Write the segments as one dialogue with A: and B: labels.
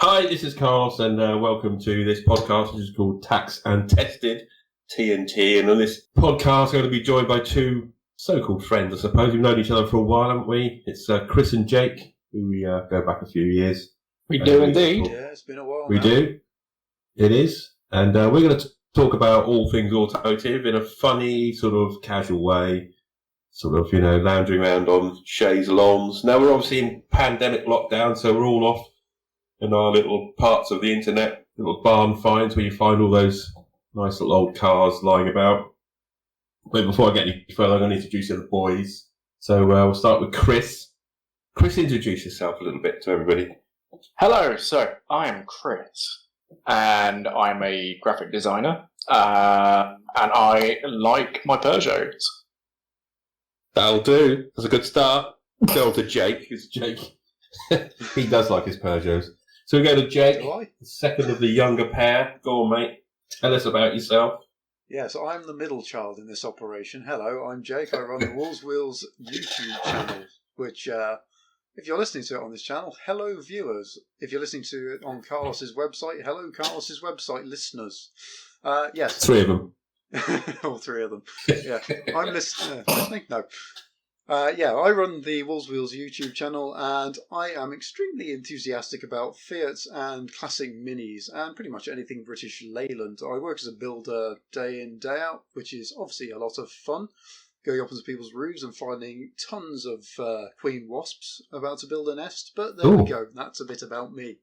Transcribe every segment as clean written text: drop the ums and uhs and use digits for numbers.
A: Hi, this is Carlos, and welcome to this podcast, which is called Tax and Tested, TNT. And on this podcast, I'm going to be joined by two so-called friends, I suppose. We've known each other for a while, haven't we? It's Chris and Jake, who we go back a few years.
B: We do indeed.
C: Yeah, it's been a while
A: We
C: now.
A: do. It is. And we're going to talk about all things automotive in a funny, sort of casual way, sort of, lounging around on chaise lawns. Now, we're obviously in pandemic lockdown, so we're all off in our little parts of the internet, little barn finds where you find all those nice little old cars lying about. But before I get any further, I'm going to introduce you to the boys. So we'll start with Chris. Chris, introduce yourself a little bit to everybody.
B: Hello, so I'm Chris, and I'm a graphic designer, and I like my Peugeots.
A: That'll do. That's a good start. Go on to Jake. It's Jake. He does like his Peugeots. So we go to Jake, the second of the younger pair. Go on, mate. Tell us about yourself.
C: Yes, I'm the middle child in this operation. Hello, I'm Jake. I run the Wolves Wheels YouTube channel, which, if you're listening to it on this channel, hello viewers. If you're listening to it on Carlos's website, hello Carlos's website listeners. Yes.
A: Three of them.
C: All three of them. Yeah, I'm listening. No. I run the Wolves Wheels YouTube channel, and I am extremely enthusiastic about Fiat and classic minis, and pretty much anything British Leyland. I work as a builder day in, day out, which is obviously a lot of fun, going up into people's roofs and finding tons of queen wasps about to build a nest, but there we go, that's a bit about me.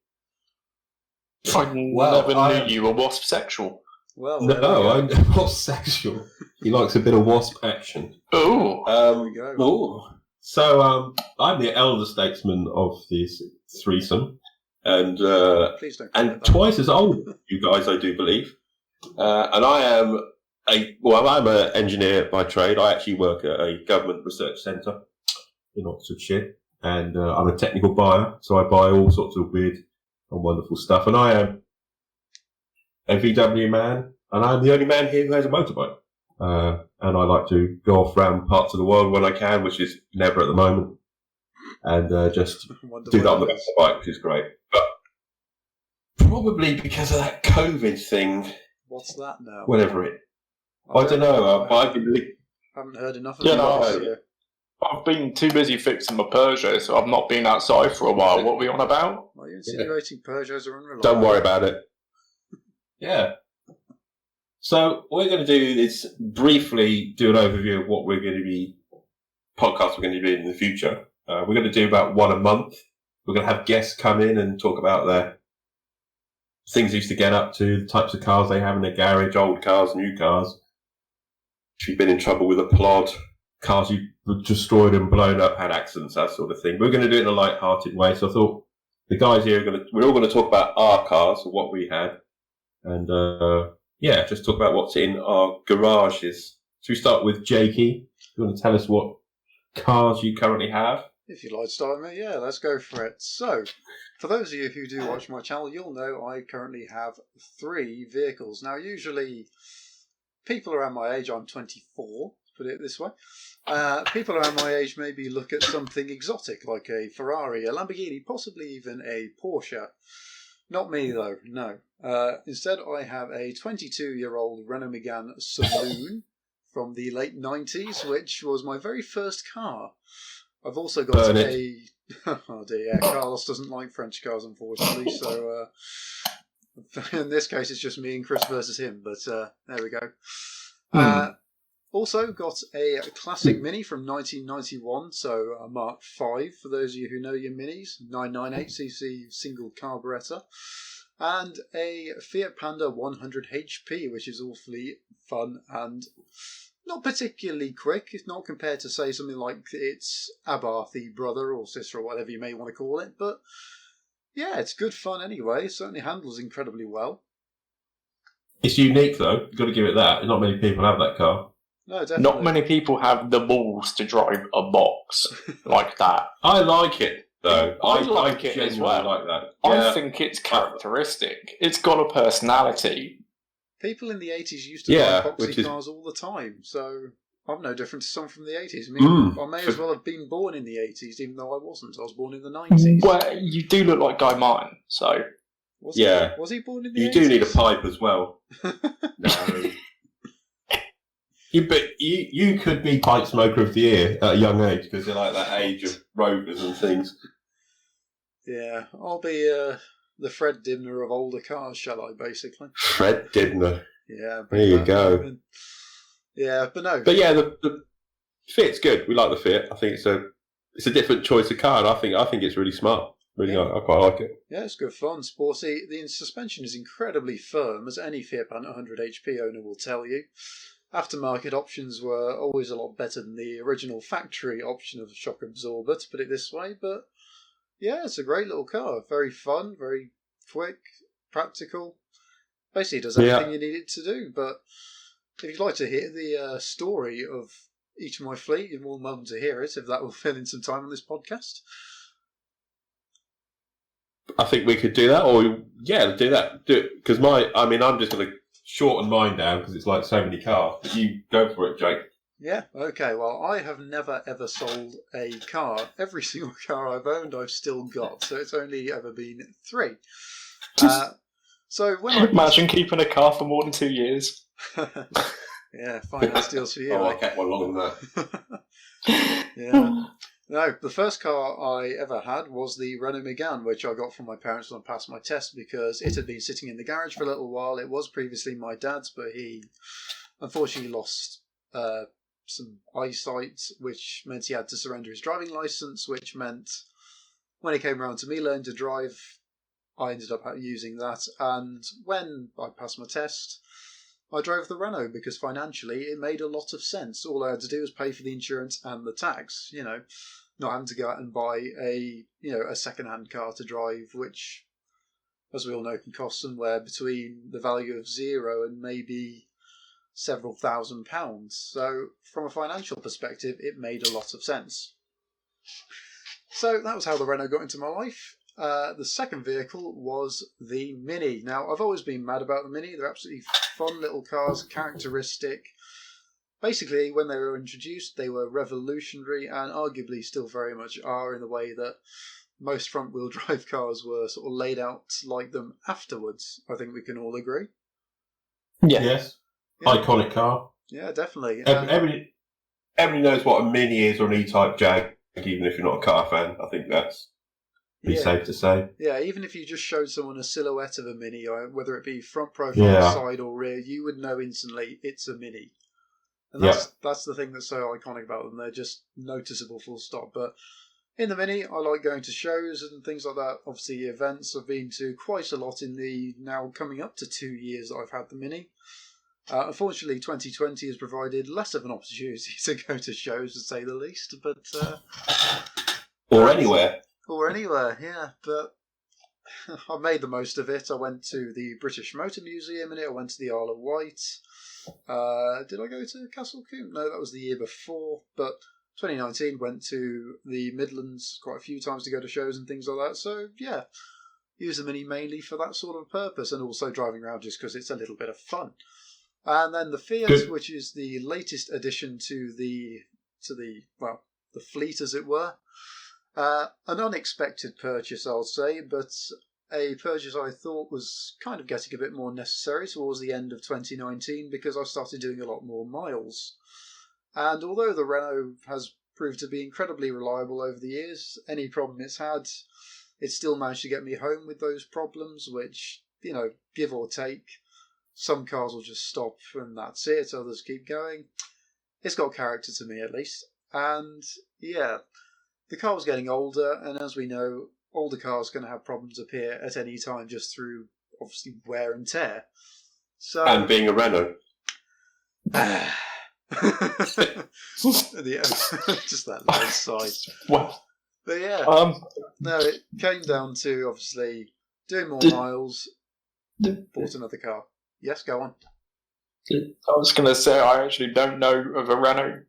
B: I never knew you were wasp sexual.
C: Well,
A: no, I'm not sexual. He likes a bit of wasp action.
B: Oh,
C: there we go.
A: Ooh. So I'm the elder statesman of this threesome, and
C: Please don't
A: and twice as old as you guys, I do believe. And I am I'm an engineer by trade. I actually work at a government research centre in Oxfordshire, and I'm a technical buyer, so I buy all sorts of weird and wonderful stuff. And I am a VW man, and I'm the only man here who has a motorbike. And I like to go off around parts of the world when I can, which is never at the moment, and just do that on the motorbike, which is great. But probably because of that COVID thing.
C: What's that now?
A: Whatever it. I don't know. I
C: haven't heard enough of it.
B: I've been too busy fixing my Peugeot, so I've not been outside for a while. What are we on about?
C: Are you insinuating Peugeots are unreliable?
A: Don't worry about it. Yeah. So what we're going to do is briefly do an overview of what we're going to be, podcasts we're going to be doing in the future. We're going to do about one a month. We're going to have guests come in and talk about their things they used to get up to, the types of cars they have in their garage, old cars, new cars. If you've been in trouble with a plod, cars you've destroyed and blown up, had accidents, that sort of thing. We're going to do it in a light-hearted way. So I thought the guys here we're all going to talk about our cars, or what we had. And, just talk about what's in our garages. Should we start with Jakey? You want to tell us what cars you currently have?
C: If you'd like to start with me, yeah, let's go for it. So, for those of you who do watch my channel, you'll know I currently have 3 vehicles. Now, usually, people around my age, I'm 24, put it this way, people around my age maybe look at something exotic, like a Ferrari, a Lamborghini, possibly even a Porsche. Not me, though, no. Instead, I have a 22-year-old Renault Megane Saloon from the late 90s, which was my very first car. I've also got oh dear, yeah, Carlos doesn't like French cars, unfortunately, so in this case, it's just me and Chris versus him, but there we go. Also got a classic Mini from 1991, so a Mark V for those of you who know your Minis, 998cc single carburettor, and a Fiat Panda 100 HP, which is awfully fun and not particularly quick, if not compared to, say, something like its Abarthy brother or sister or whatever you may want to call it, but yeah, it's good fun anyway. It certainly handles incredibly well.
A: It's unique, though. You've got to give it that. Not many people have that car.
C: No, definitely.
B: Not many people have the balls to drive a box like that.
A: I like it, though.
B: I like it as well.
A: Like that.
B: Yeah. I think it's characteristic. It's got a personality.
C: People in the 80s used to drive boxy cars all the time, so I'm no different to someone from the 80s. I mean, I may as well have been born in the 80s, even though I wasn't. I was born in the 90s.
B: Well, you do look like Guy Martin, so
C: Was he born in the
A: You
C: 80s?
A: do need a pipe as well. No. You could be pipe smoker of the year at a young age because you're like that age of rovers and things.
C: Yeah, I'll be the Fred Dibner of older cars, shall I, basically?
A: Fred Dibner.
C: Yeah,
A: there you go.
C: Yeah, but no.
A: But yeah, the Fiat's good. We like the Fiat. I think it's a different choice of car, and I think it's really smart. Really, yeah. I quite like it.
C: Yeah, it's good fun, sporty. The suspension is incredibly firm, as any Fiat Panda 100 HP owner will tell you. Aftermarket options were always a lot better than the original factory option of shock absorber, to put it this way. But yeah, it's a great little car. Very fun, very quick, practical. Basically, does everything you need it to do. But if you'd like to hear the story of each of my fleet, you're more than welcome to hear it, if that will fill in some time on this podcast.
A: I think we could do that, or do that. Do it because I'm just going to shorten mine down because it's like so many cars. But you go for it, Jake. Yeah.
C: Okay. Well, I have never ever sold a car. Every single car I've owned, I've still got. So it's only ever been 3. So when
B: imagine keeping a car for more than 2 years.
C: Yeah, finance deals for you.
A: I kept one longer than
C: that. Yeah. No, the first car I ever had was the Renault Megane, which I got from my parents when I passed my test because it had been sitting in the garage for a little while. It was previously my dad's, but he unfortunately lost some eyesight, which meant he had to surrender his driving licence, which meant when it came around to me learning to drive, I ended up using that. And when I passed my test, I drove the Renault because financially it made a lot of sense. All I had to do was pay for the insurance and the tax, not having to go out and buy a second-hand car to drive, which, as we all know, can cost somewhere between the value of 0 and maybe several £1,000s. So from a financial perspective, it made a lot of sense. So that was how the Renault got into my life. The second vehicle was the Mini. Now, I've always been mad about the Mini. They're absolutely fun little cars, characteristic. Basically, when they were introduced, they were revolutionary and arguably still very much are in the way that most front-wheel drive cars were sort of laid out like them afterwards. I think we can all agree.
B: Yeah.
A: Yes. Yeah. Iconic car.
C: Yeah, definitely.
A: Everybody knows what a Mini is or an E-Type Jag, even if you're not a car fan. I think that's safe to say. Yeah, even if you just showed someone a silhouette of a Mini, whether it be front profile, side or rear, you would know instantly it's a Mini. And that's the thing that's so iconic about them. They're just noticeable full stop. But in the Mini, I like going to shows and things like that. Obviously, events I've been to quite a lot in the now coming up to 2 years that I've had the Mini. Unfortunately, 2020 has provided less of an opportunity to go to shows, to say the least. But or anywhere. Or anywhere, yeah. But I made the most of it. I went to the British Motor Museum in it. I went to the Isle of Wight. Did I go to Castle Combe? No, that was the year before. But 2019 went to the Midlands quite a few times to go to shows and things like that. So, yeah, use the Mini mainly for that sort of purpose and also driving around just because it's a little bit of fun. And then the Fiat, which is the latest addition to the fleet, as it were. An unexpected purchase, I'll say, but a purchase I thought was kind of getting a bit more necessary towards the end of 2019 because I started doing a lot more miles. And although the Renault has proved to be incredibly reliable over the years, any problem it's had, it still managed to get me home with those problems, which, give or take, some cars will just stop and that's it, others keep going. It's got character to me, at least. And, yeah, the car was getting older, and as we know, older cars are going to have problems appear at any time just through, obviously, wear and tear. So, and being a Renault. Yeah, just that little side.
B: Well,
C: but yeah, no, it came down to, obviously, doing more miles, bought another car. Yes, go on.
B: I was going to say, I actually don't know of a Renault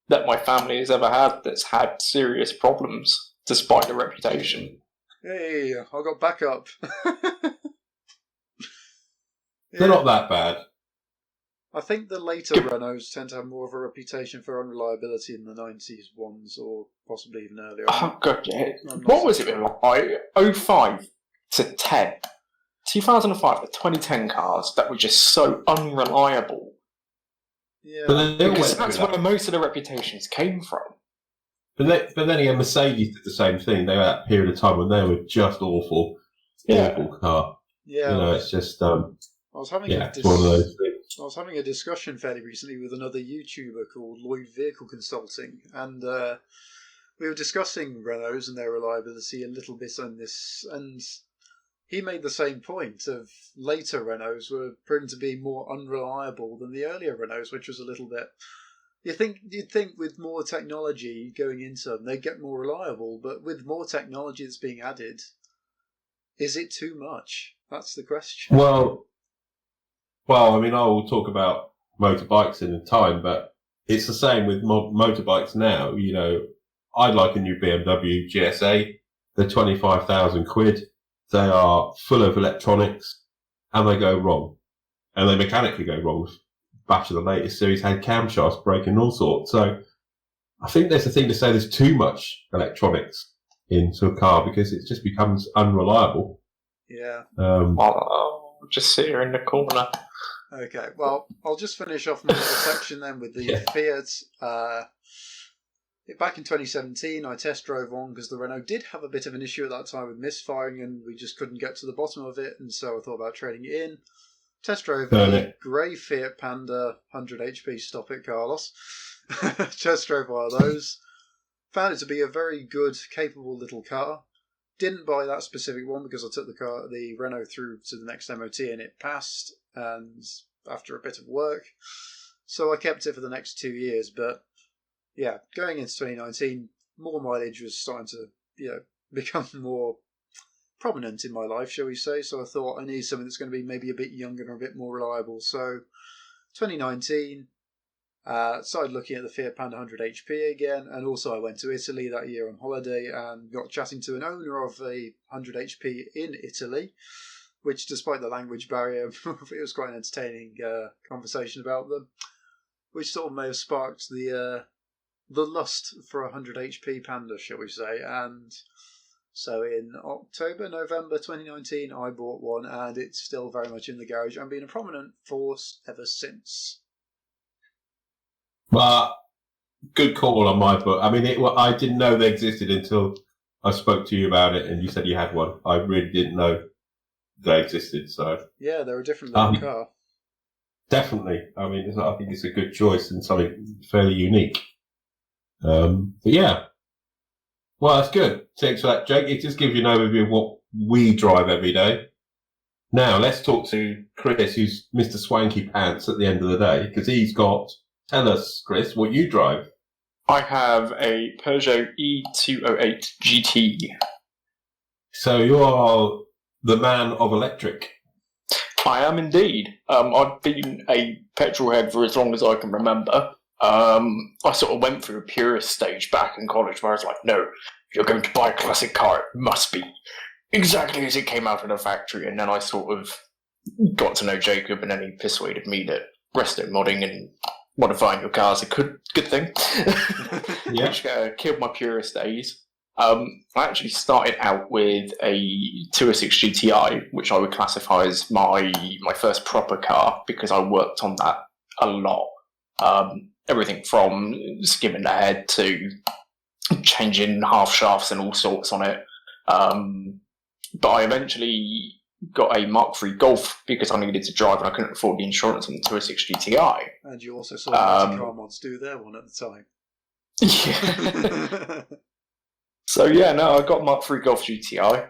B: that my family has ever had that's had serious problems, despite the reputation.
C: Hey, I got backup.
A: They're not that bad.
C: I think the later Renaults tend to have more of a reputation for unreliability than the 90s ones, or possibly even earlier.
B: Oh, God, yeah. What was it like? 05 to 10. 2005, the 2010 cars that were just so unreliable.
C: Yeah.
A: But they all
B: Because
A: went through
B: that's
A: that.
B: where most of the reputations came from.
A: But then again, Mercedes did the same thing. They had that period of time when they were just awful car.
C: Yeah.
A: You know, it's just
C: I was having
A: it's one of those things.
C: I was having a discussion fairly recently with another YouTuber called Lloyd Vehicle Consulting, and we were discussing Renaults and their reliability a little bit on this, and he made the same point of later Renaults were proven to be more unreliable than the earlier Renaults, which was a little bit. You'd think with more technology going into them, they'd get more reliable, but with more technology that's being added, is it too much? That's the question.
A: Well, I mean, I will talk about motorbikes in a time, but it's the same with motorbikes now. You know, I'd like a new BMW GSA. They're 25,000 quid. They are full of electronics, and they go wrong. And they mechanically go wrong. Batch of the latest series had camshafts breaking all sorts. So I think there's a thing to say there's too much electronics into a car because it just becomes unreliable.
C: Yeah.
B: I'll just sit here in the corner.
C: Okay, well, I'll just finish off my little section then with the Fiat. Back in 2017, I test drove one because the Renault did have a bit of an issue at that time with misfiring, and we just couldn't get to the bottom of it, and so I thought about trading it in. Test drove a grey Fiat Panda 100 HP. Stop it, Carlos. Test drove one of those. Found it to be a very good, capable little car. Didn't buy that specific one because I took the Renault through to the next MOT and it passed, and after a bit of work. So I kept it for the next 2 years, but yeah, going into 2019, more mileage was starting to become more prominent in my life, shall we say. So I thought I need something that's going to be maybe a bit younger and a bit more reliable. So 2019, started looking at the Fiat Panda 100 HP again, and also I went to Italy that year on holiday and got chatting to an owner of a 100 HP in Italy, which despite the language barrier, it was quite an entertaining conversation about them, which sort of may have sparked the lust for a 100 HP Panda, shall we say. And so in November 2019, I bought one, and it's still very much in the garage and been a prominent force ever since.
A: But good call on my book. I mean, I didn't know they existed until I spoke to you about it, and you said you had one. I really didn't know they existed. So
C: yeah, they're a different little car.
A: Definitely. I mean, I think it's a good choice and something fairly unique. But yeah, well, that's good. Thanks for that, Jake. It just gives you an overview of what we drive every day. Now, let's talk to Chris, who's Mr. Swanky Pants at the end of the day, because he's got. Tell us, Chris, what you drive.
B: I have a Peugeot E208 GT.
A: So you are the man of electric.
B: I am indeed. I've been a petrol head for as long as I can remember. I sort of went through a purist stage back in college where I was like, no, if you're going to buy a classic car, it must be exactly as it came out of the factory. And then I sort of got to know Jacob, and then he persuaded me that resto modding and modifying your car is a good thing.
A: Yeah.
B: Which killed my purist days. I actually started out with a 206 GTI, which I would classify as my first proper car because I worked on that a lot. Everything from skimming the head to changing half shafts and all sorts on it. But I eventually got a Mark III Golf because I needed to drive and I couldn't afford the insurance on the 206 GTI.
C: And you also saw Car Mods do their one at the time.
B: Yeah. So yeah, no, I got Mark III Golf GTI,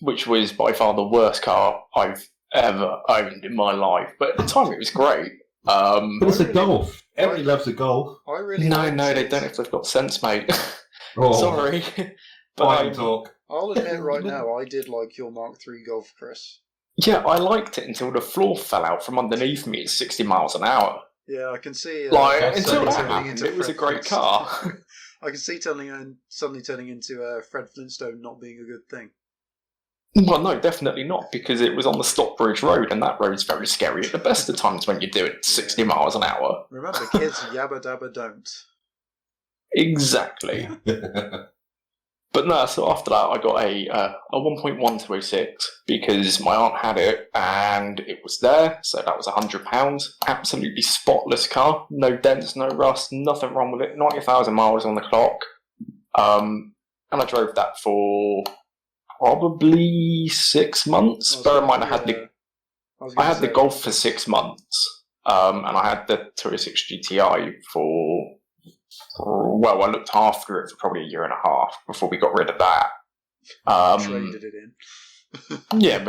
B: which was by far the worst car I've ever owned in my life. But at the time, it was great.
A: But it's a Golf. Everybody loves a Golf.
C: I really
B: No, they don't if they've got sense, mate.
A: Oh.
B: Sorry.
A: But talk.
C: I'll admit right now, I did like your Mark III Golf, Chris.
B: Yeah, I liked it until the floor fell out from underneath me at 60 miles an hour.
C: Yeah, I can see.
B: Until that happened, it was a great car.
C: I can see suddenly turning into Fred Flintstone not being a good thing.
B: Well, no, definitely not, because it was on the Stockbridge Road, and that road's very scary at the best of times when you do it at 60 miles an hour.
C: Remember, kids, yabba dabba don't.
B: Exactly. But But no, so after that, I got a 1.1 206 because my aunt had it and it was there. So that was £100. Absolutely spotless car. No dents, no rust, nothing wrong with it. 90,000 miles on the clock. And I drove that for probably 6 months. Bear in mind, I had the Golf for 6 months. And I had the 206 GTI for... Well, I looked after it for probably a year and a half before we got rid of that.
C: Traded it in.
B: Yeah,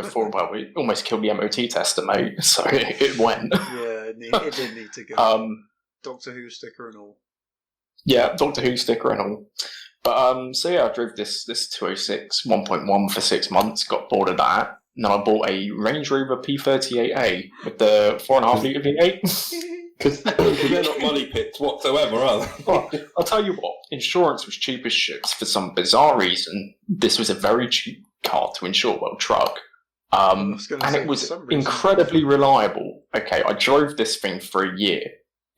B: we almost killed the MOT tester, mate, so it went.
C: Yeah, it did need to go. Doctor Who sticker and all.
B: Yeah, Doctor Who sticker and all. But, so yeah, I drove this 206 1.1 for 6 months, got bored of that, and then I bought a Range Rover P38A with the 4.5 litre V8.
A: Because they're not money pits whatsoever, are they?
B: Well, I'll tell you what, insurance was cheap as shit. For some bizarre reason, this was a very cheap car to insure, well, truck. And it was incredibly reliable. Okay, I drove this thing for a year,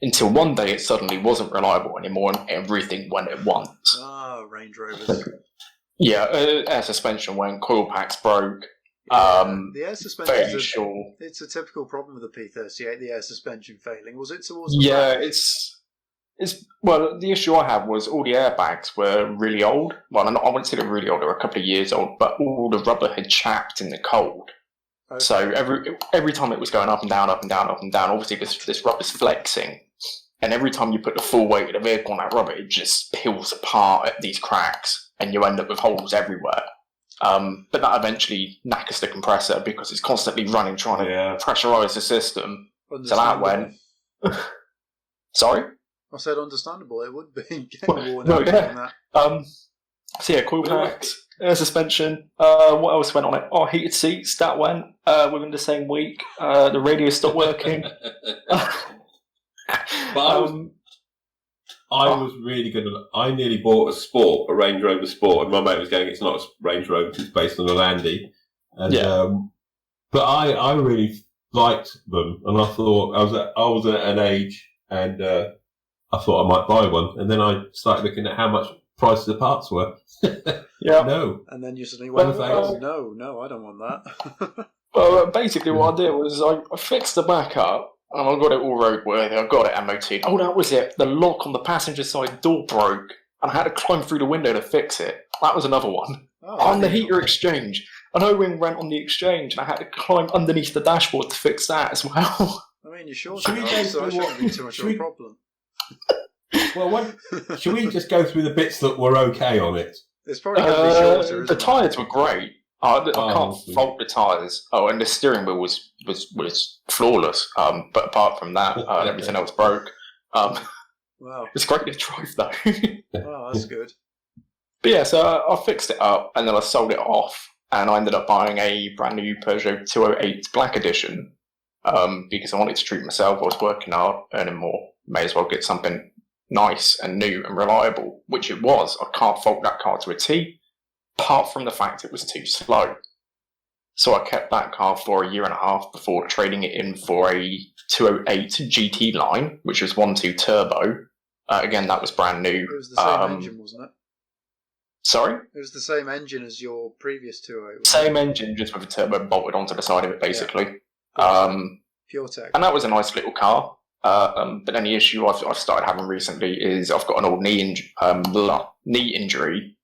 B: until one day it suddenly wasn't reliable anymore and everything went at once.
C: Range Rovers.
B: Yeah, air suspension went, coil packs broke.
C: The air suspension
B: sure.
C: It's a typical problem with the P38, the air suspension failing. Was it towards
B: the back? It's well, the issue I had was all the airbags were really old. Well, I wouldn't say they're really old, they were a couple of years old, but all the rubber had chapped in the cold. Okay. So every time it was going up and down, up and down, up and down, obviously this rubber's flexing. And every time you put the full weight of the vehicle on that rubber, it just peels apart at these cracks, and you end up with holes everywhere. But that eventually knackers the compressor because it's constantly running, trying to pressurise the system. So that went. Sorry?
C: I said understandable, it would be.
B: So yeah, coil packs, air suspension. What else went on it? Oh, heated seats, that went within the same week. The radio stopped working.
A: I was really good at it. I nearly bought a Range Rover Sport, and my mate was going, it's not a Range Rover, it's based on a Landy. And, but I really liked them, and I thought, I was at an age, and I thought I might buy one. And then I started looking at how much prices of parts were. No.
C: And then you suddenly went, no, I don't want that.
B: Well, basically what I did was I fixed the back up, and I got it all roadworthy. I got it MOT'd. Oh, that was it. The lock on the passenger side door broke, and I had to climb through the window to fix it. That was another one. On the heater exchange. An O-ring went on the exchange, and I had to climb underneath the dashboard to fix that as well.
C: I mean, you're sure so that shouldn't be too much of a problem.
A: Well, should we just go through the bits that were okay on it?
C: It's probably going to be shorter, isn't it?
B: The tyres were great. I can't fault the tyres. Oh, and the steering wheel was flawless. But apart from that, everything else broke.
C: Wow.
B: It's great to drive, though.
C: Wow, that's good.
B: But yeah, so I fixed it up, and then I sold it off, and I ended up buying a brand new Peugeot 208 Black Edition, because I wanted to treat myself. I was working hard, earning more. May as well get something nice and new and reliable, which it was. I can't fault that car to a T. Apart from the fact it was too slow. So I kept that car for a year and a half before trading it in for a 208 GT line, which was 1.2 turbo. Again, that was brand new.
C: It was the same engine, wasn't it?
B: Sorry?
C: It was the same engine as your previous 208.
B: Same engine, just with a turbo bolted onto the side of it, basically.
C: Pure tech.
B: And that was a nice little car. But then the issue I've started having recently is I've got an old knee injury.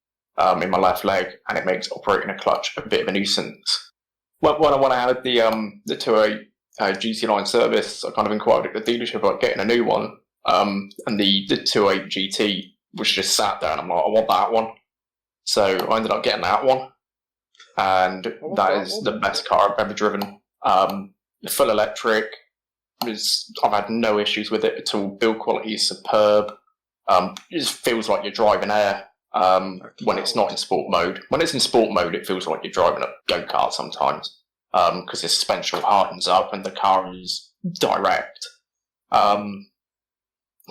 B: In my left leg, and it makes operating a clutch a bit of a nuisance. When I had the 208 GT line service, I kind of inquired at the dealership about getting a new one, and the 208 GT was just sat there, and I'm like, I want that one. So I ended up getting that one, and that is the best car I've ever driven. Full electric. I've had no issues with it at all. Build quality is superb. It just feels like you're driving air. When it's not in sport mode. When it's in sport mode, it feels like you're driving a go-kart sometimes, because the suspension hardens up and the car is direct. But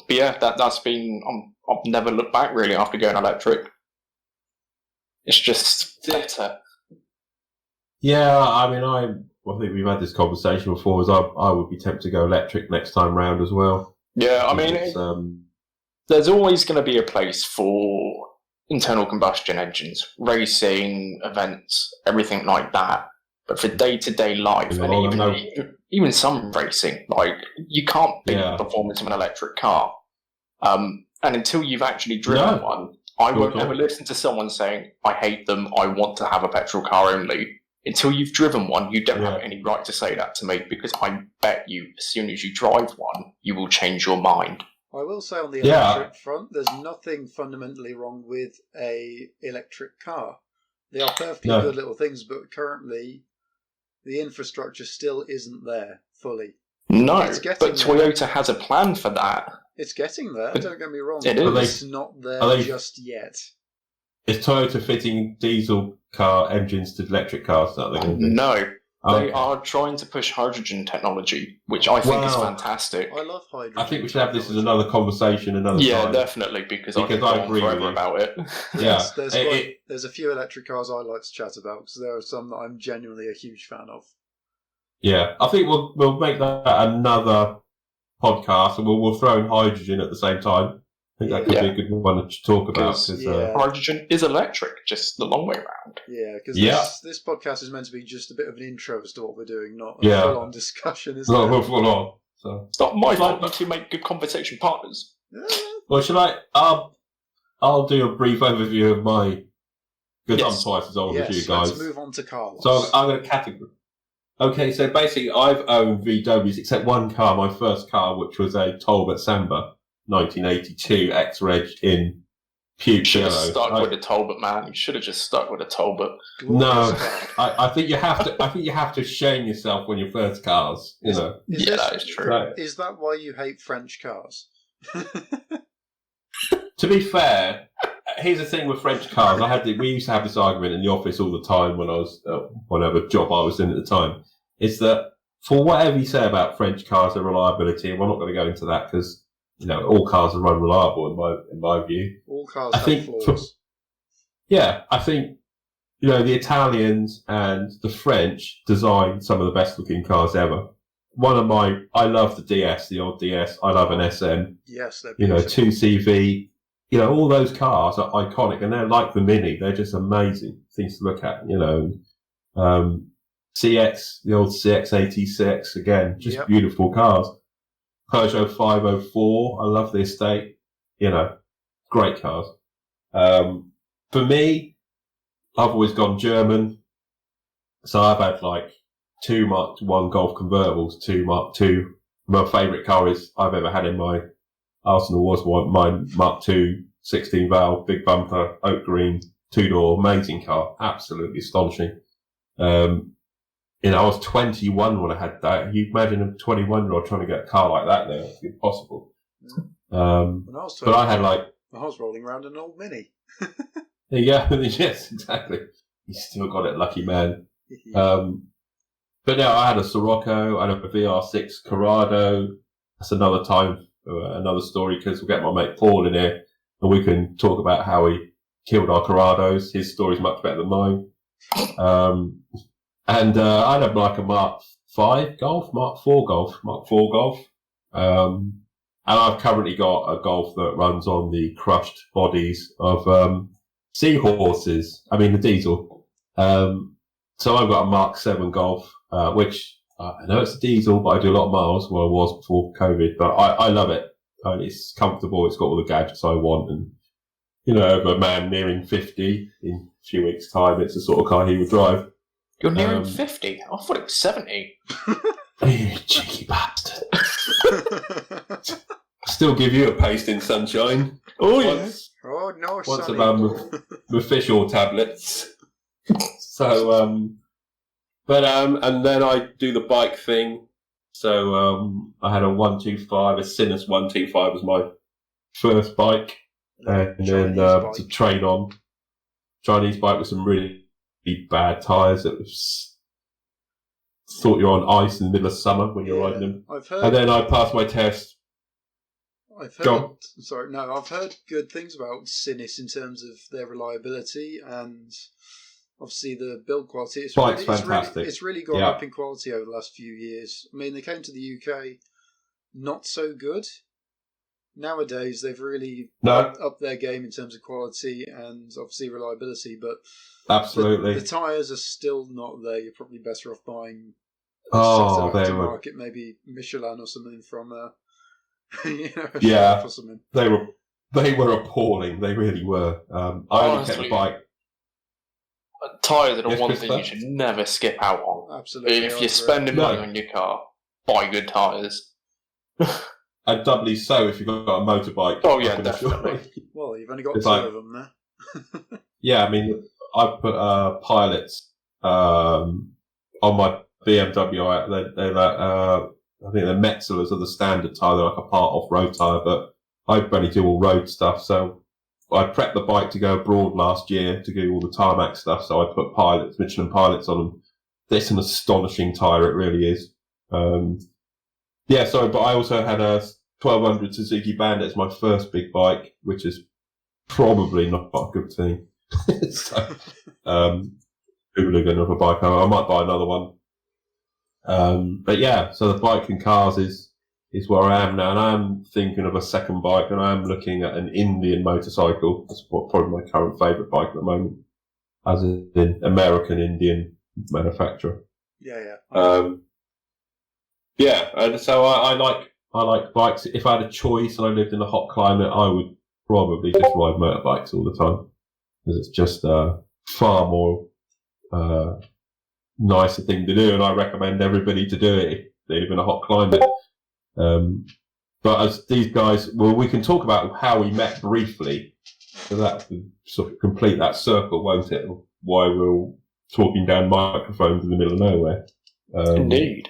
B: yeah, that's been. I've never looked back really after going electric. It's just better.
A: Yeah, I mean, I think we've had this conversation before. As I would be tempted to go electric next time round as well.
B: Yeah, I mean, there's always going to be a place for internal combustion engines, racing, events, everything like that. But for day-to-day life, and even some racing, like, you can't beat the performance of an electric car. And until you've actually driven one, I won't ever listen to someone saying, I hate them, I want to have a petrol car only. Until you've driven one, you don't have any right to say that to me, because I bet you, as soon as you drive one, you will change your mind.
C: I will say on the electric front, there's nothing fundamentally wrong with a electric car. They are perfectly good little things, but currently the infrastructure still isn't there fully.
B: No, but Toyota has a plan for that.
C: It's getting there, don't get me wrong.
B: It's
C: not there just yet.
A: Is Toyota fitting diesel car engines to electric cars?
B: No. They are trying to push hydrogen technology, which I think is fantastic.
C: I love hydrogen.
A: I think we should have this as another conversation another time.
B: Yeah, definitely, because I agree with you about it.
C: Yes, there's a few electric cars I like to chat about, because there are some that I'm genuinely a huge fan of.
A: Yeah, I think we'll make that another podcast, and we'll throw in hydrogen at the same time. I think that could be a good one to talk about.
B: Hydrogen is electric, just the long way around.
C: Yeah, because this podcast is meant to be just a bit of an intro as to what we're doing, not a full-on discussion, is it?
A: Not full-on. So.
B: It's not my fault you two make good conversation partners.
A: Well, should I... I'll do a brief overview of my... Because I'm twice as old as you guys.
C: Let's move on to Carlos.
A: So I'm going to category. Okay, so basically I've owned VWs except one car, my first car, which was a Talbot Samba. 1982 X-Reg in Peugeot. You
B: should have stuck with the Talbot, man. You should have just stuck with the Talbot.
A: No, I think you have to. I think you have to shame yourself when your first cars. That
B: is true.
A: Right.
C: Is that why you hate French cars?
A: To be fair, here's the thing with French cars. We used to have this argument in the office all the time when I was whatever job I was in at the time. Is that for whatever you say about French cars, their reliability, and we're not going to go into that because. All cars are unreliable in my view.
C: All cars have flaws.
A: I think the Italians and the French design some of the best looking cars ever. I love the DS, the old DS. I love an SM.
C: Yes, they're beautiful.
A: 2CV. All those cars are iconic, and they're like the Mini. They're just amazing things to look at. CX, the old CX-86, again, just beautiful cars. Peugeot 504, I love the estate. Great cars. For me, I've always gone German. So I've had like 2 Mark 1 Golf convertibles, 2 Mark II. My favourite car I've ever had in my arsenal was my Mark II 16 valve, big bumper, oak green, 2-door, amazing car. Absolutely astonishing. I was 21 when I had that. You imagine a 21-year-old trying to get a car like that now. It's impossible.
C: When I was 21,
A: but I had
C: I was rolling around an old Mini.
A: Yeah, yes, exactly. You still got it, lucky man. But no, I had a Sirocco, I had a VR6 Corrado. That's another time, another story, because we'll get my mate Paul in here, and we can talk about how he killed our Corrados. His story's much better than mine. And I had like a Mark 5 Golf, Mark 4 Golf. And I've currently got a Golf that runs on the crushed bodies of seahorses. I mean, the diesel. So I've got a Mark 7 Golf, which I know it's a diesel, but I do a lot of miles. Well, I was before COVID, but I love it. It's comfortable. It's got all the gadgets I want. And, a man nearing 50 in a few weeks' time, it's the sort of car he would drive.
B: You're nearing 50? I thought it was 70.
A: You cheeky bastard. Still give you a paste in sunshine.
B: Oh, yes.
C: Oh, no,
A: once with fish oil tablets. So, and then I do the bike thing. So, I had a 125, a Sinus 125 was my first bike. And then, to train on. Chinese bike with some really bad tyres that thought you're on ice in the middle of summer when you're riding them. And then I passed my test.
C: I've heard good things about Sinus in terms of their reliability and obviously the build quality.
A: Bike's fantastic.
C: It's really gone up in quality over the last few years. I mean, they came to the UK not so good. nowadays they've really
A: No,
C: upped their game in terms of quality and obviously reliability, but
A: absolutely.
C: the tyres are still not there. You're probably better off buying
A: Oh, they were.
C: market, maybe Michelin or something from a shop
A: Yeah,
C: or something.
A: they were appalling. They really were. I only kept the bike.
B: Tyres are the
A: Yes,
B: one
A: Christopher?
B: thing you should never skip out on.
C: Absolutely.
B: If
C: I
B: you're
C: agree.
B: spending
A: No.
B: money on your car, buy good tyres.
A: And doubly so if you've got a motorbike.
B: Oh, yeah,
A: I can assure
B: definitely.
A: you.
C: Well, you've only got
A: It's
C: two
A: like-
C: of them there.
A: Yeah, I mean, I put pilots on my BMW. They're like, I think they're Metzelers are the standard tyre. They're like a part off-road tyre, but I only do all road stuff. So I prepped the bike to go abroad last year to do all the tarmac stuff. So I put Michelin pilots on them. It's an astonishing tyre. It really is. Yeah, sorry, but I also had a 1200 Suzuki Bandit as my first big bike, which is probably not a good thing. So, hooligan of a bike. I might buy another one. But yeah, so the bike and cars is where I am now, and I'm thinking of a second bike, and I'm looking at an Indian motorcycle. That's probably my current favourite bike at the moment, as an American Indian manufacturer.
C: Yeah.
A: Yeah, and so I like bikes. If I had a choice and I lived in a hot climate, I would probably just ride motorbikes all the time, because it's just far more nicer thing to do, and I recommend everybody to do it if they live in a hot climate. But as these guys, well, we can talk about how we met briefly, so that will sort of complete that circle, won't it? Why we're all talking down microphones in the middle of nowhere.
B: Indeed.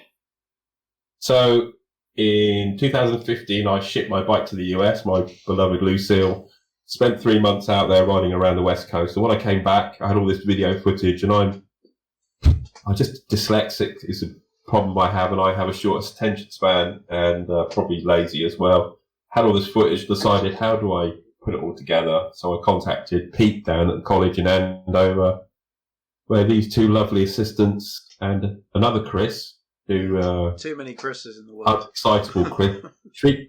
A: So in 2015, I shipped my bike to the US, my beloved Lucille. Spent 3 months out there riding around the West Coast. So when I came back, I had all this video footage, and I'm just dyslexic is a problem I have, and I have a short attention span, and probably lazy as well. Had all this footage, decided how do I put it all together. So I contacted Pete down at the college in Andover, where these two lovely assistants and another Chris, who
C: Too many Chris's in the world.
A: unexcitable Chris.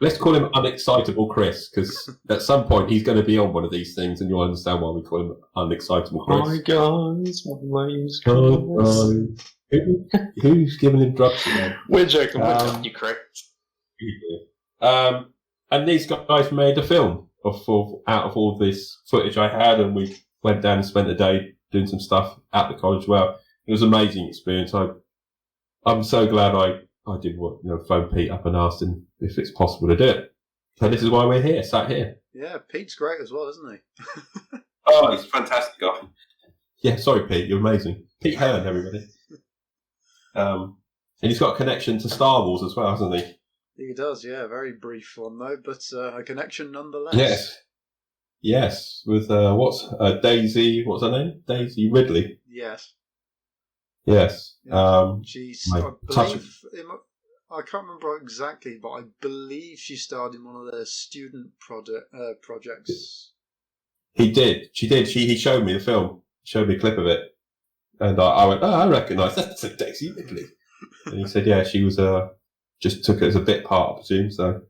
A: Let's call him Unexcitable Chris, because at some point he's going to be on one of these things, and you'll understand why we call him Unexcitable Chris.
B: Hi guys, my name's
A: Oh,
B: Chris.
A: who's giving him drugs again?
B: We're joking, you Chris.
A: And these guys made a film out of all this footage I had, and we went down and spent a day doing some stuff at the college. Well, it was an amazing experience. I'm so glad I did phone Pete up and asked him if it's possible to do it. So this is why we're here, sat here.
C: Yeah, Pete's great as well, isn't he?
A: Oh, he's a fantastic guy. Yeah, sorry, Pete, you're amazing. Pete Hearn, everybody. And he's got a connection to Star Wars as well, hasn't he?
C: He does, yeah. Very brief one, though, but a connection nonetheless.
A: Yes. With, Daisy, what's her name? Daisy Ridley.
C: Yes.
A: Yes.
C: She's,
A: my
C: I believe, I can't remember exactly, but I believe she starred in one of their student projects.
A: He did. She did. He showed me the film. Showed me a clip of it. And I went, I recognise that's a Daisy Ridley. And he said, yeah, she was, just took it as a bit part, I presume, so.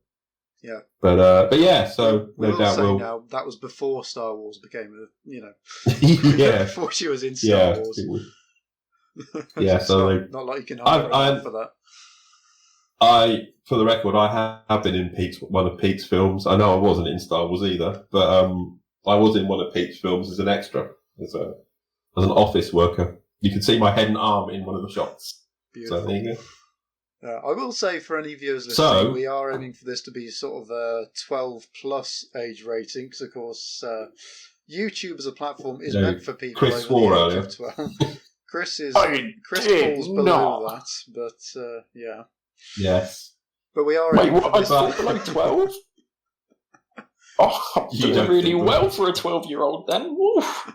C: Yeah.
A: But yeah, so
C: we
A: no doubt we'll.
C: Now, that was before Star Wars became
A: Yeah.
C: before she was in Star Wars.
A: Yeah, so
C: not like you can hire for that.
A: For the record, I have been in one of Pete's films. I know I wasn't in Star Wars either, but I was in one of Pete's films as an extra, as an office worker. You can see my head and arm in one of the shots.
C: Beautiful.
A: So there you go.
C: I will say for any viewers listening, we are aiming for this to be sort of a 12 plus age rating, because of course YouTube as a platform is meant for people
A: Chris
C: over
A: swore
C: the age
A: earlier.
C: of 12. Chris
B: did
C: falls below
B: not.
C: that, but yeah.
A: Yes.
C: But we are
B: Wait,
C: aiming
B: what?
C: for
B: I
C: this.
B: thought like 12? Oh, I'm
A: You
B: doing
A: don't
B: really
A: think
B: well
A: that.
B: for a 12-year-old then. Woof.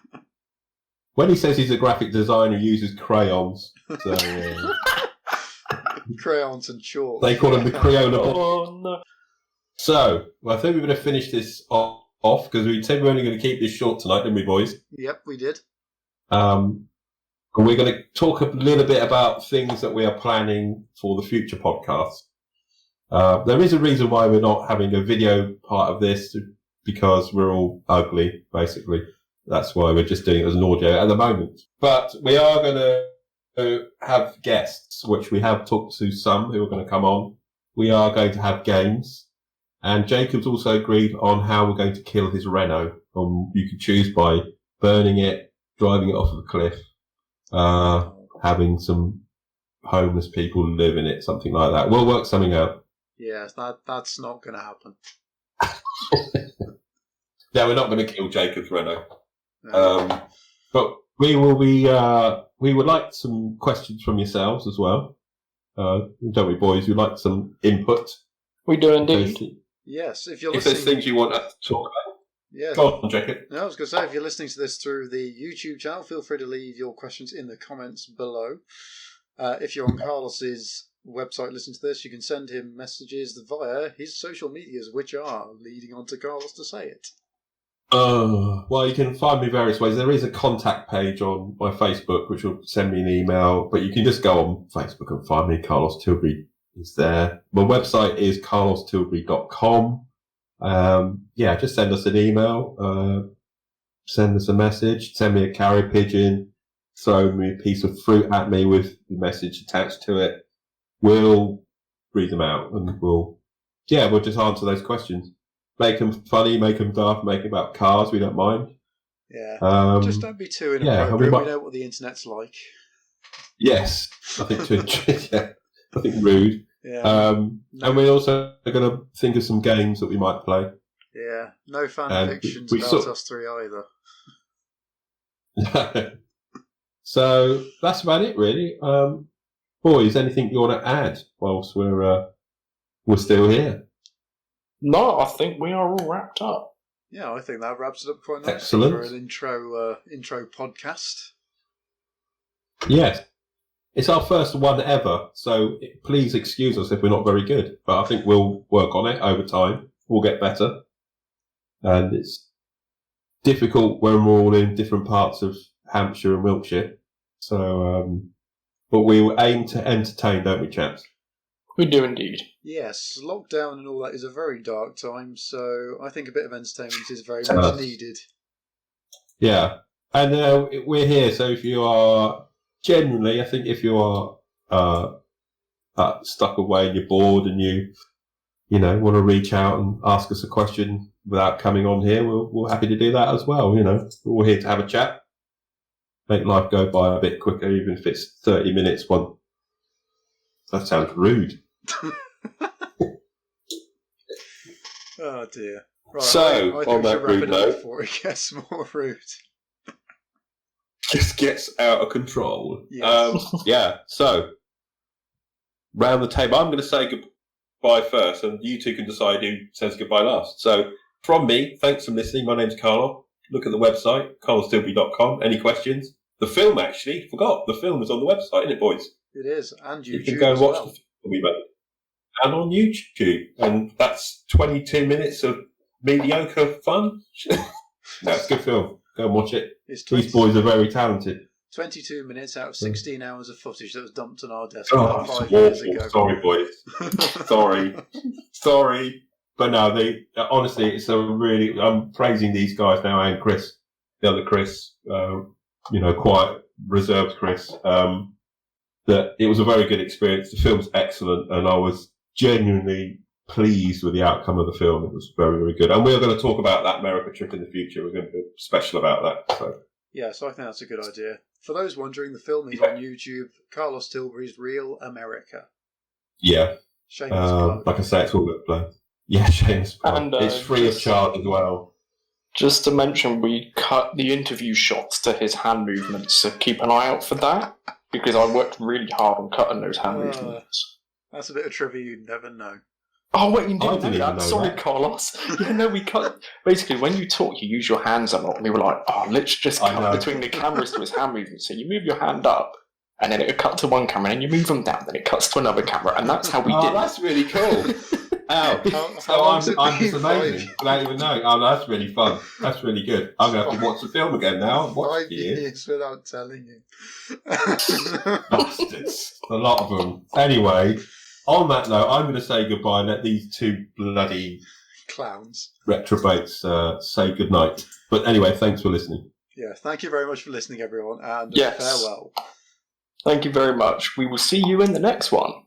A: When he says he's a graphic designer, he uses crayons. So
C: Crayons and chalk.
A: they call him the Crayola.
B: Oh no.
A: So, I think we're going to finish this off because we said we're only going to keep this short tonight, didn't we, boys?
C: Yep, we did.
A: And we're going to talk a little bit about things that we are planning for the future podcast. There is a reason why we're not having a video part of this, because we're all ugly, basically. That's why we're just doing it as an audio at the moment. But we are going to have guests, which we have talked to some who are going to come on. We are going to have games. And Jacob's also agreed on how we're going to kill his Renault. You can choose by burning it, driving it off of a cliff, having some homeless people live in it, something like that. We'll work something out.
C: Yeah, that's not going to happen.
A: Yeah, we're not going to kill Jacob's Renault.
C: No.
A: But we will be, we would like some questions from yourselves as well. Don't we, boys? We'd like some input.
B: We do indeed.
C: Yes, if you're
A: If
C: listening...
A: there's things you want us to talk about.
C: Yeah.
A: Go on, Jacob.
C: No, I was going to say, if you're listening to this through the YouTube channel, feel free to leave your questions in the comments below. If you're on Carlos's website listening to this, you can send him messages via his social medias, which are leading on to Carlos to say it.
A: Well, you can find me various ways. There is a contact page on my Facebook, which will send me an email, but you can just go on Facebook and find me. Carlos Tilbury is there. My website is carlostilbury.com. Yeah, just send us an email, send us a message, send me a carrier pigeon, throw me a piece of fruit at me with the message attached to it. We'll read them out and we'll just answer those questions. Make them funny, make them daft, make them about cars. We don't mind.
C: Yeah. Just don't be too inappropriate. We know what the internet's like.
A: Yes. I think I think rude.
C: Yeah.
A: And we're also going to think of some games that we might play.
C: Yeah. No fan fictions about us three either.
A: So that's about it, really. Boys, anything you want to add whilst we're still here?
B: No, I think we are all wrapped up.
C: Yeah, I think that wraps it up quite nicely.
A: Excellent.
C: For an intro podcast.
A: Yes. It's our first one ever, so please excuse us if we're not very good. But I think we'll work on it over time. We'll get better. And it's difficult when we're all in different parts of Hampshire and Wiltshire. So, but we will aim to entertain, don't we, chaps?
B: We do indeed.
C: Yes, lockdown and all that is a very dark time, so I think a bit of entertainment is very much needed. Yeah,
A: and we're here, so if you are... Generally, I think if you are stuck away and you're bored and you want to reach out and ask us a question without coming on here, we're happy to do that as well. We're all here to have a chat, make life go by a bit quicker, even if it's 30 minutes. One. That sounds rude.
C: Oh dear. Right,
A: so
C: I
A: on that rude note,
C: before it gets more rude.
A: Just gets out of control.
C: Yes.
A: So round the table, I'm going to say goodbye first, and you two can decide who says goodbye last. So from me, thanks for listening. My name's Carlo. Look at the website, carlostilbury.com. Any questions? The film, actually, forgot. The film is on the website, isn't it, boys?
C: It is, and YouTube.
A: You can go and watch the film we made. And on YouTube. And that's 22 minutes of mediocre fun. That's a good film. Go and watch it. These boys are very talented.
C: 22 minutes out of 16 hours of footage that was dumped on our desk
A: about
C: 5 years ago.
A: Sorry, boys. Sorry. But no, honestly, it's I'm praising these guys now, and Chris, the other Chris, quite reserved Chris, that it was a very good experience. The film's excellent, and I was genuinely pleased with the outcome of the film. It was very, very good. And we're going to talk about that America trip in the future. We're going to do special about that. So.
C: Yeah, so I think that's a good idea. For those wondering, the film is on YouTube. Carlos Tilbury's Real America.
A: Yeah.
C: Shameless plug.
A: Like I say, it's all good play. Yeah, shameless plug. And, it's free of charge as well.
B: Just to mention, we cut the interview shots to his hand movements, so keep an eye out for that, because I worked really hard on cutting those hand movements.
C: That's a bit of trivia you'd never know.
B: Oh, wait, you didn't know that? Sorry, Carlos. Yeah, no, we cut... Basically, when you talk, you use your hands a lot, and we were like, let's just cut between the cameras to his hand movements. So you move your hand up, and then it'll cut to one camera, and you move them down, then it cuts to another camera, and that's how we did it.
A: That's really cool. I'm just amazing. I don't even know. Oh, that's really fun. That's really good. I'm going to have to watch the film again now.
C: 5 years without telling you.
A: Bastards. A lot of them. Anyway, On that note, I'm going to say goodbye and let these two bloody
C: Clowns.
A: retrobates say goodnight. But anyway, thanks for listening.
C: Yeah, thank you very much for listening, everyone, and
B: Yes.
C: farewell.
B: Thank you very much. We will see you in the next one.